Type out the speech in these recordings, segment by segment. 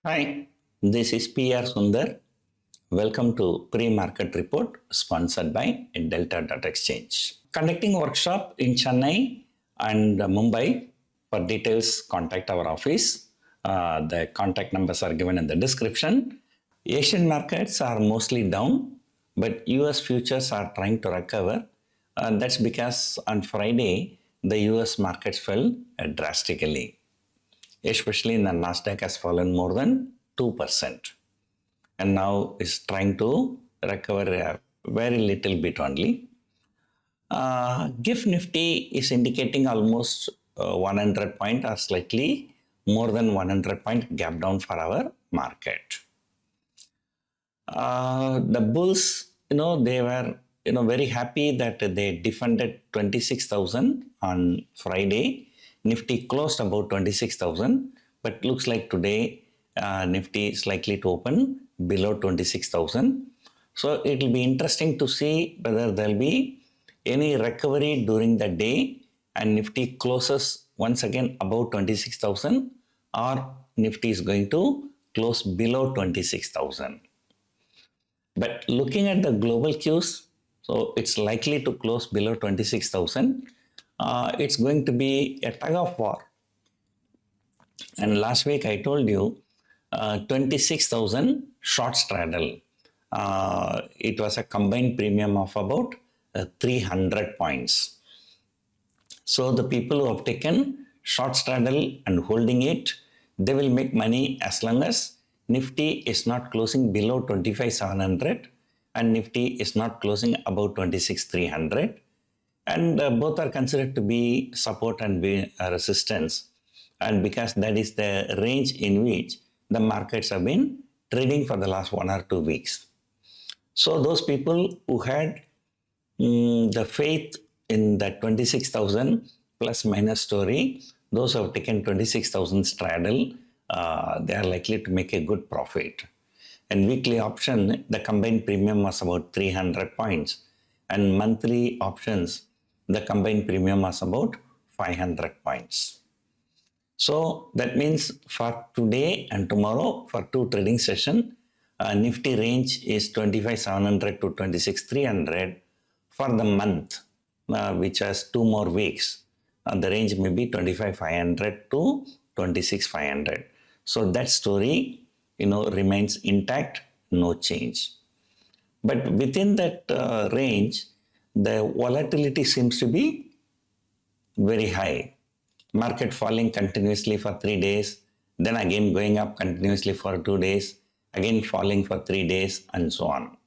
Hi, this is PR Sundar. Welcome to Pre-Market Report sponsored by Delta Data Exchange. Conducting workshop in Chennai and Mumbai. For details, contact our office. The contact numbers are given in the description. Asian markets are mostly down, but US futures are trying to recover. That's because on Friday, the US markets fell drastically, especially in the Nasdaq has fallen more than 2% and now is trying to recover a very little bit only. GIF Nifty is indicating almost 100 point or slightly more than 100 point gap down for our market. The bulls, they were, very happy that they defended 26,000 on Friday. Nifty closed about 26,000, but looks like today Nifty is likely to open below 26,000. So it will be interesting to see whether there will be any recovery during the day and Nifty closes once again above 26,000 or Nifty is going to close below 26,000. But looking at the global cues, so it's likely to close below 26,000. It's going to be a tug of war. And last week I told you 26,000 short straddle. It was a combined premium of about 300 points. So the people who have taken short straddle and holding it, they will make money as long as Nifty is not closing below 25,700 and Nifty is not closing above 26,300. And both are considered to be support and resistance. And because that is the range in which the markets have been trading for the last 1 or 2 weeks. So those people who had the faith in that 26,000 plus minus story, those who have taken 26,000 straddle, they are likely to make a good profit. And weekly option, the combined premium was about 300 points. And monthly options, the combined premium was about 500 points. So that means for today and tomorrow, for 2 trading sessions, Nifty range is 25,700 to 26,300. For the month, which has 2 more weeks, the range may be 25,500 to 26,500. So that story, remains intact, no change. But within that range, the volatility seems to be very high. Market falling continuously for 3 days, then again going up continuously for 2 days, again falling for 3 days, and so on.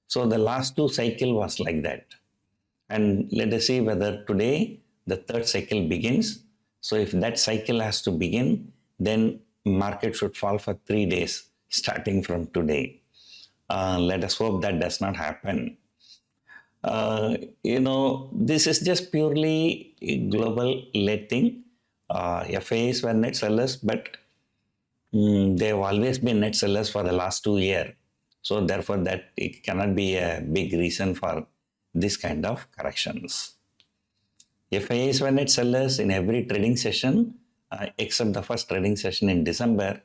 So the last 2 cycle was like that. And let us see whether today the 3rd cycle begins. So if that cycle has to begin, then market should fall for 3 days starting from today. Let us hope that does not happen. This is just purely a global led thing. FAs were net sellers, but they have always been net sellers for the last 2 years. So therefore, that it cannot be a big reason for this kind of corrections. FAs were net sellers in every trading session, except the first trading session in December.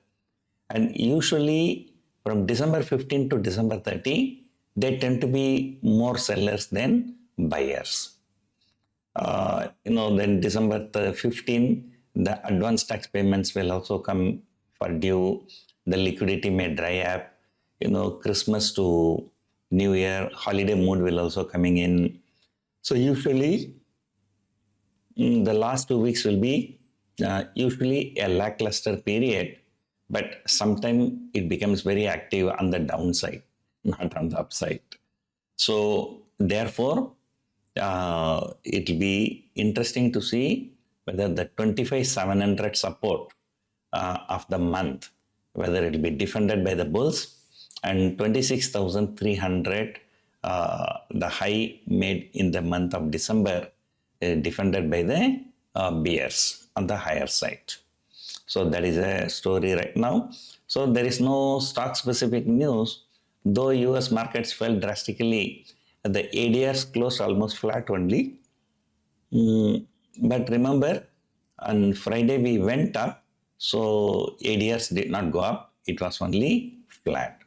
And usually from December 15 to December 30, they tend to be more sellers than buyers. Then December 15, the advance tax payments will also come for due. The liquidity may dry up. Christmas to New Year, holiday mood will also coming in. So usually, the last 2 weeks will be usually a lackluster period, but sometimes it becomes very active on the downside, not on the upside. So therefore, it will be interesting to see whether the 25,700 support of the month, whether it will be defended by the bulls, and 26,300, the high made in the month of December, defended by the bears on the higher side. So that is a story right now. So there is no stock specific news, though US markets fell drastically. The ADRs closed almost flat only. But remember, on Friday we went up, so ADRs did not go up. it was only flat.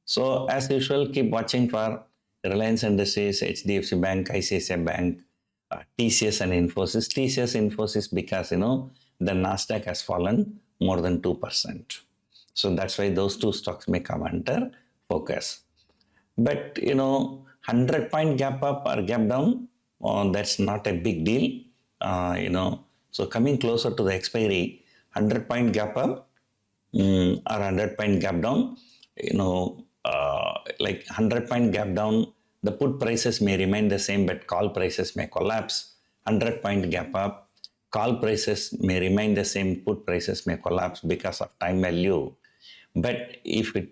So as usual, keep watching for Reliance Industries, HDFC Bank, ICICI Bank, TCS and Infosys. TCS, Infosys because the Nasdaq has fallen more than 2%. So that's why those two stocks may come under focus. But 100-point gap up or gap down, that's not a big deal. So coming closer to the expiry, 100-point gap up or 100-point gap down, like 100-point gap down, the put prices may remain the same, but call prices may collapse. 100-point gap up, call prices may remain the same, put prices may collapse because of time value. But if it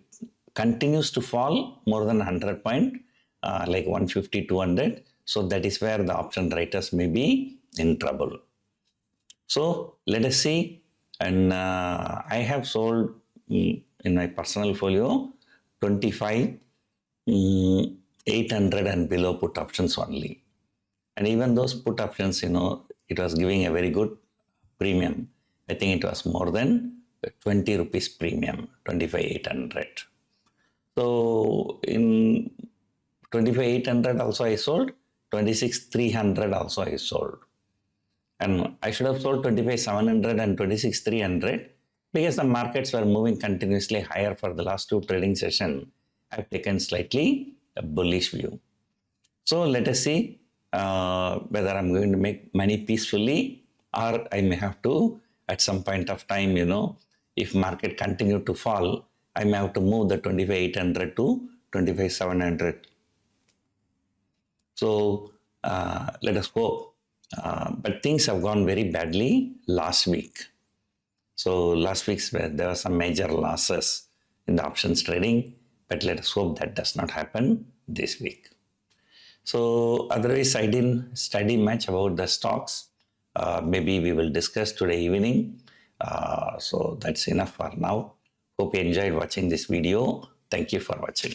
continues to fall more than 100 point, like 150, 200, so that is where the option writers may be in trouble. So let us see. And I have sold in my personal folio 25 800 and below put options only. And even those put options, it was giving a very good premium. I think it was more than 20 rupees premium, 25,800. So in 25,800 also I sold, 26,300 also I sold. And I should have sold 25,700 and 26,300 because the markets were moving continuously higher for the last two trading sessions. I've taken slightly a bullish view. So let us see whether I'm going to make money peacefully or I may have to, at some point of time, if market continue to fall, I may have to move the 25,800 to 25,700. So let us hope. But things have gone very badly last week. So last week there were some major losses in the options trading, but let us hope that does not happen this week. So otherwise, I didn't study much about the stocks. Maybe we will discuss today evening. So that's enough for now. Hope you enjoyed watching this video. Thank you for watching.